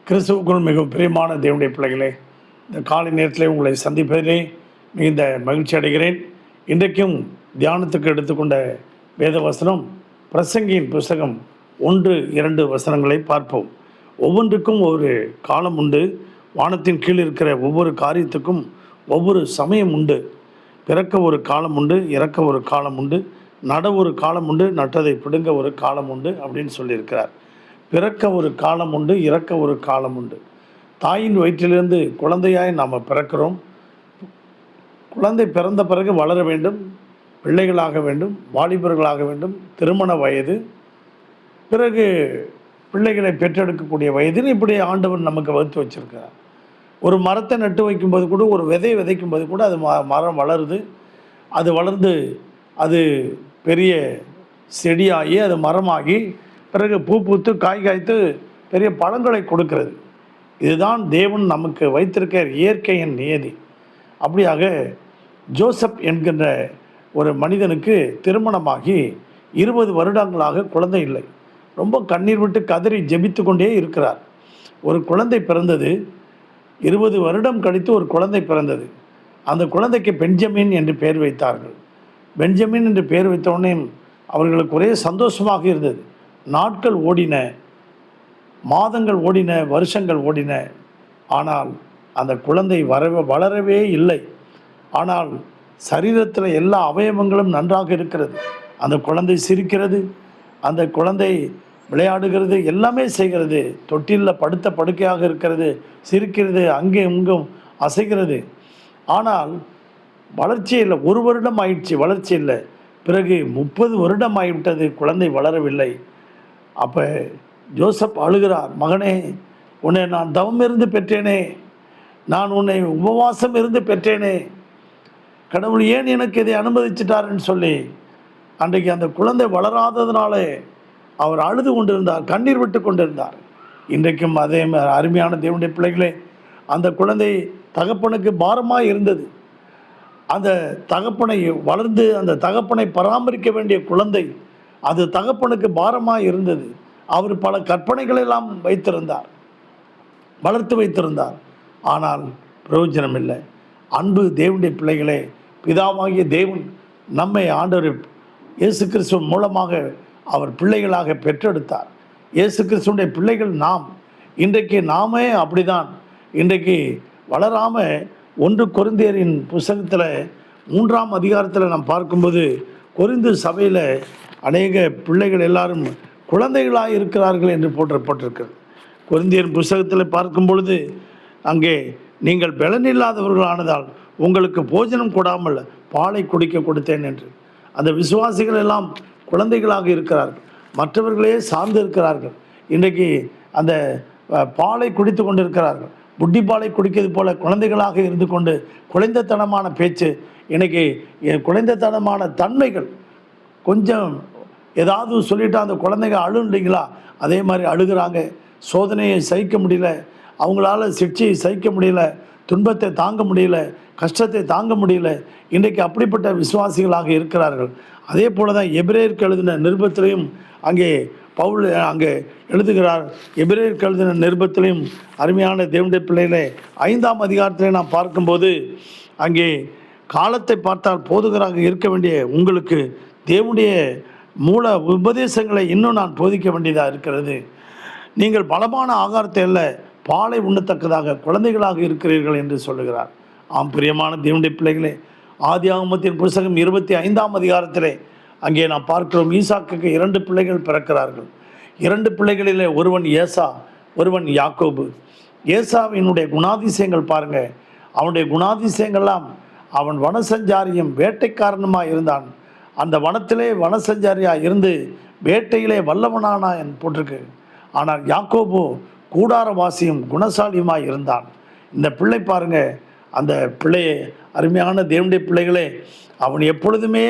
கிறிஸ்துவுக்குள் மிகவும் பிரியமான தேவனுடைய பிள்ளைகளே, இந்த காலை நேரத்தில் உங்களை சந்திப்பதிலே மிகுந்த மகிழ்ச்சி அடைகிறேன். இன்றைக்கும் தியானத்துக்கு எடுத்துக்கொண்ட வேத வசனம் பிரசங்கியின் புஸ்தகம் 1-2 வசனங்களை பார்ப்போம். ஒவ்வொன்றுக்கும் ஒரு காலம் உண்டு. வானத்தின் கீழ் இருக்கிற ஒவ்வொரு காரியத்துக்கும் ஒவ்வொரு சமயம் உண்டு. பிறக்க ஒரு காலம் உண்டு, இறக்க ஒரு காலம் உண்டு, நட ஒரு காலம் உண்டு, நட்டதை பிடுங்க ஒரு காலம் உண்டு அப்படின்னு சொல்லியிருக்கிறார். பிறக்க ஒரு காலம் உண்டு, இறக்க ஒரு காலம் உண்டு. தாயின் வயிற்றிலிருந்து குழந்தையாய் நாம் பிறக்கிறோம். குழந்தை பிறந்த பிறகு வளர வேண்டும், பிள்ளைகளாக வேண்டும், வாலிபர்களாக வேண்டும், திருமண வயது, பிறகு பிள்ளைகளை பெற்றெடுக்கக்கூடிய வயதுன்னு இப்படி ஆண்டவர் நமக்கு வகுத்து வச்சிருக்கிறார். ஒரு மரத்தை நட்டு வைக்கும்போது கூட, ஒரு விதையை விதைக்கும்போது கூட அது மரம் வளருது. அது வளர்ந்து அது பெரிய செடியாகி அது மரமாகி பிறகு பூ பூத்து காய் காய்த்து பெரிய பழங்களை கொடுக்கிறது. இதுதான் தேவன் நமக்கு வைத்திருக்க இயற்கையின் நியதி. அப்படியாக ஜோசப் என்கின்ற ஒரு மனிதனுக்கு திருமணமாகி 20 வருடங்களாக குழந்தை இல்லை. ரொம்ப கண்ணீர் விட்டு கதறி ஜெபித்து கொண்டே இருக்கிறார். ஒரு குழந்தை பிறந்தது. 20 வருடம் கழித்து ஒரு குழந்தை பிறந்தது. அந்த குழந்தைக்கு பென்ஜமின் என்று பெயர் வைத்தார்கள். பென்ஜமின் என்று பெயர் வைத்தவுடனே அவர்களுக்கு ஒரே சந்தோஷமாக இருந்தது. நாட்கள் ஓடின, மாதங்கள் ஓடின, வருஷங்கள் ஓடின. ஆனால் அந்த குழந்தை வளரவே இல்லை. ஆனால் சரீரத்தில் எல்லா அவயவங்களும் நன்றாக இருக்கிறது. அந்த குழந்தை சிரிக்கிறது, அந்த குழந்தை விளையாடுகிறது, எல்லாமே செய்கிறது. தொட்டிலில் படுத்த படுக்கையாக இருக்கிறது, சிரிக்கிறது, அங்கே இங்கும் அசைகிறது. ஆனால் வளர்ச்சி இல்லை. 1 வருடம் ஆயிடுச்சு, வளர்ச்சி இல்லை. பிறகு 30 வருடம் ஆகிவிட்டது, குழந்தை வளரவில்லை. அப்போ ஜோசப் அழுகிறார், மகனே, உன்னை நான் தவம் இருந்து பெற்றேனே, நான் உன்னை உபவாசம் இருந்து பெற்றேனே, கடவுள் ஏன் எனக்கு இதை அனுமதிச்சிட்டாருன்னு சொல்லி அன்றைக்கு அந்த குழந்தை வளராததுனால அவர் அழுது கொண்டிருந்தார், கண்ணீர் விட்டு கொண்டிருந்தார். இன்றைக்கும் அதே அருமையான தேவனுடைய பிள்ளைகளே, அந்த குழந்தை தகப்பனுக்கு பாரமாக இருந்தது. அந்த தகப்பனை வளர்ந்து அந்த தகப்பனை பராமரிக்க வேண்டிய குழந்தை அது தகப்பனுக்கு பாரமாக இருந்தது. அவர் பல கற்பனைகளெல்லாம் வைத்திருந்தார், வளர்த்து வைத்திருந்தார். ஆனால் பிரயோஜனம் இல்லை. அன்பு தேவனுடைய பிள்ளைகளே, பிதாவாகிய தேவன் நம்மை ஆண்டவர் இயேசு கிறிஸ்துவ மூலமாக அவர் பிள்ளைகளாக பெற்றெடுத்தார். இயேசு கிறிஸ்துவனுடைய பிள்ளைகள் நாம். இன்றைக்கு நாமே அப்படிதான். இன்றைக்கு வளராமல் 1 கொரிந்தியரின் புத்தகத்தில் 3ஆம் அதிகாரத்தில் நாம் பார்க்கும்போது, கொரிந்து சபையில் அநேக பிள்ளைகள் எல்லாரும் குழந்தைகளாக இருக்கிறார்கள் என்று போற்றப்பட்டிருக்கிறது. கொரிந்தியர் புத்தகத்தில் பார்க்கும் பொழுது அங்கே நீங்கள் பலனில்லாதவர்களானதால் உங்களுக்கு போஜனம் கொடாமல் பாலை குடிக்க கொடுத்தேன் என்று. அந்த விசுவாசிகள் எல்லாம் குழந்தைகளாக இருக்கிறார்கள், மற்றவர்களே சார்ந்து இருக்கிறார்கள். இன்றைக்கு அந்த பாலை குடித்து கொண்டு இருக்கிறார்கள். புட்டிப்பாலை குடிக்கிறது போல குழந்தைகளாக இருந்து கொண்டு குழந்தைத்தனமான பேச்சு, இன்றைக்கி குழந்தைத்தனமான தன்மைகள். கொஞ்சம் ஏதாவது சொல்லிவிட்டு அந்த குழந்தைங்க அழுன்றீங்களா, அதே மாதிரி அழுகிறாங்க. சோதனையை சகிக்க முடியல, அவங்களால சிக்ஷையை சகிக்க முடியல, துன்பத்தை தாங்க முடியல, கஷ்டத்தை தாங்க முடியல. இன்றைக்கு அப்படிப்பட்ட விசுவாசிகளாக இருக்கிறார்கள். அதே போல தான் எபிரேயருக்கு எழுதின நிருபத்திலையும் அங்கே பவுல் அங்கே எழுதுகிறார். எபிரேயருக்கு எழுதின நிருபத்திலையும் அருமையான தேவனுடைய பிள்ளைகளே, 5ஆம் அதிகாரத்திலே நாம் பார்க்கும்போது அங்கே காலத்தை பார்த்தால் போதுகராக இருக்க வேண்டிய உங்களுக்கு தேவனுடைய மூல உபதேசங்களை இன்னும் நான் போதிக்க வேண்டியதாக இருக்கிறது. நீங்கள் பலமான ஆகாரத்தை அல்ல, பாலை உண்ணத்தக்கதாக குழந்தைகளாக இருக்கிறீர்கள் என்று சொல்லுகிறார். ஆம் பிரியமான தேவனுடைய பிள்ளைகளே, ஆதியாகமத்தின் புத்தகம் 25ஆம் அதிகாரத்திலே அங்கே நாம் பார்க்கிறோம். ஈசாக்குக்கு 2 பிள்ளைகள் பிறக்கிறார்கள். 2 பிள்ளைகளிலே ஒருவன் ஏசா, ஒருவன் யாக்கோபு. ஏசாவினுடைய குணாதிசயங்கள் பாருங்கள். அவனுடைய குணாதிசயங்கள்லாம், அவன் வனசஞ்சாரியும் வேட்டைக்காரனுமாக இருந்தான். அந்த வனத்திலே வனசஞ்சாரியாக இருந்து வேட்டையிலே வல்லவனானான் போட்டிருக்கு. ஆனால் யாக்கோபு கூடாரவாசியும் குணசாலியுமாய் இருந்தான். இந்த பிள்ளை பாருங்க, அந்த பிள்ளையை அருமையான தேவனுடைய பிள்ளைகளே, அவன் எப்பொழுதுமே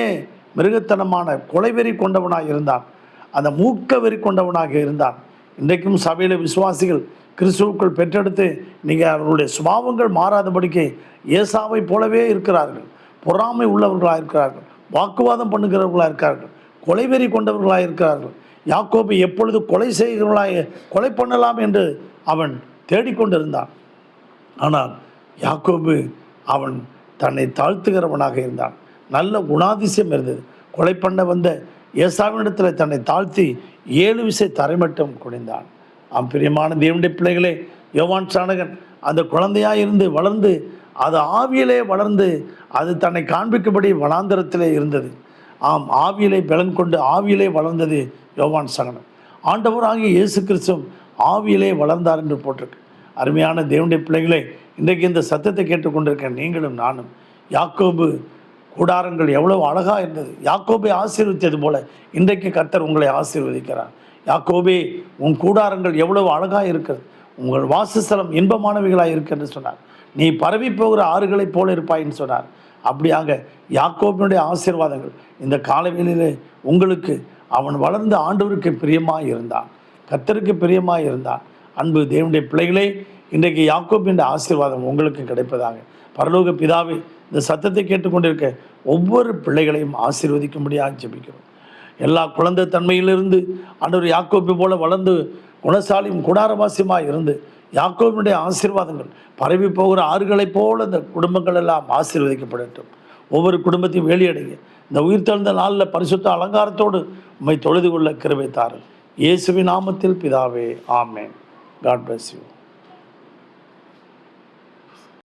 மிருகத்தனமான கொலைவெறி கொண்டவனாக இருந்தான், அந்த மூக்க வெறி கொண்டவனாக இருந்தான். இன்றைக்கும் சபையில் விசுவாசிகள் கிறிஸ்துவுக்குள் பெற்றெடுத்து நீங்கள் அவர்களுடைய சுபாவங்கள் மாறாதபடிக்கு ஏசாவை போலவே இருக்கிறார்கள். பொறாமை உள்ளவர்களாக இருக்கிறார்கள், வாக்குவாதம் பண்ணுகிறவர்களாக இருக்கிறார்கள், கொலைவெறி கொண்டவர்களாக இருக்கிறார்கள். யாக்கோபு எப்பொழுது கொலை செய்கிறவர்களாக கொலை பண்ணலாம் என்று அவன் தேடிக்கொண்டிருந்தான். ஆனால் யாக்கோபு அவன் தன்னை தாழ்த்துகிறவனாக இருந்தான். நல்ல குணாதிசயம் இருந்தது. கொலை பண்ண வந்த ஏசாவினிடத்தில் தன்னை தாழ்த்தி 7 விசை தரைமட்டம் குனிந்தான். பிரியமான தேவனுடைய பிள்ளைகளே, யோவான் சாணகன் அந்த குழந்தையாக இருந்து வளர்ந்து அது ஆவியிலே வளர்ந்து அது தன்னை காண்பிக்கும்படி வனாந்தரத்திலே இருந்தது. ஆவியிலே பலன் கொண்டு ஆவியிலே வளர்ந்தது யோவான் சாணகன். ஆண்டவராகிய இயேசு கிறிஸ்து ஆவியிலே வளர்ந்தார் என்று போட்டிருக்கு. அருமையான தேவனுடைய பிள்ளைகளே, இன்றைக்கு இந்த சத்தத்தை கேட்டுக்கொண்டிருக்க நீங்களும் நானும், யாக்கோபு கூடாரங்கள் எவ்வளவு அழகாக இருந்தது. யாக்கோபை ஆசீர்வதித்தது போல இன்றைக்கு கர்த்தர் உங்களை ஆசீர்வதிக்கிறார். யாக்கோபே, உன் கூடாரங்கள் எவ்வளவு அழகாக இருக்கிறது, உங்கள் வாசஸ்தலம் இன்பமானவைகளாக இருக்கு என்று சொன்னார். நீ பரவி போகிற ஆறுகளைப் போல இருப்பாயின்னு சொன்னார். அப்படியாக யாக்கோபினுடைய ஆசீர்வாதங்கள் இந்த காலவெளியிலே உங்களுக்கு, அவன் வளர்ந்த ஆண்டவருக்கு பிரியமாக இருந்தான், கர்த்தருக்கு பிரியமாக இருந்தான். அன்பு தேவனுடைய பிள்ளைகளே, இன்றைக்கு யாக்கோபின் ஆசீர்வாதம் உங்களுக்கு கிடைப்பதாக பரலோக பிதாவே, இந்த சத்தத்தை கேட்டுக்கொண்டிருக்க ஒவ்வொரு பிள்ளைகளையும் ஆசீர்வதிக்கும்படியாக ஜெபிக்கிறோம். எல்லா குழந்தை தன்மையிலிருந்து ஆண்டவர் யாக்கோபு போல வளர்ந்து குணசாலியும் கூடாரவாசியமாக இருந்து யாக்கோபினுடைய ஆசீர்வாதங்கள் பரவி போகிற ஆறுகளைப் போல இந்த குடும்பங்கள் எல்லாம் ஆசீர்வதிக்கப்படட்டும். ஒவ்வொரு குடும்பத்தையும் வெளியடைங்க. இந்த உயிர்த்தெழுந்த நாளில் பரிசுத்த அலங்காரத்தோடு உம்மை தொழுது கொள்ள கிருபை தாரும். இயேசுவின் நாமத்தில் பிதாவே, ஆமென். God bless you.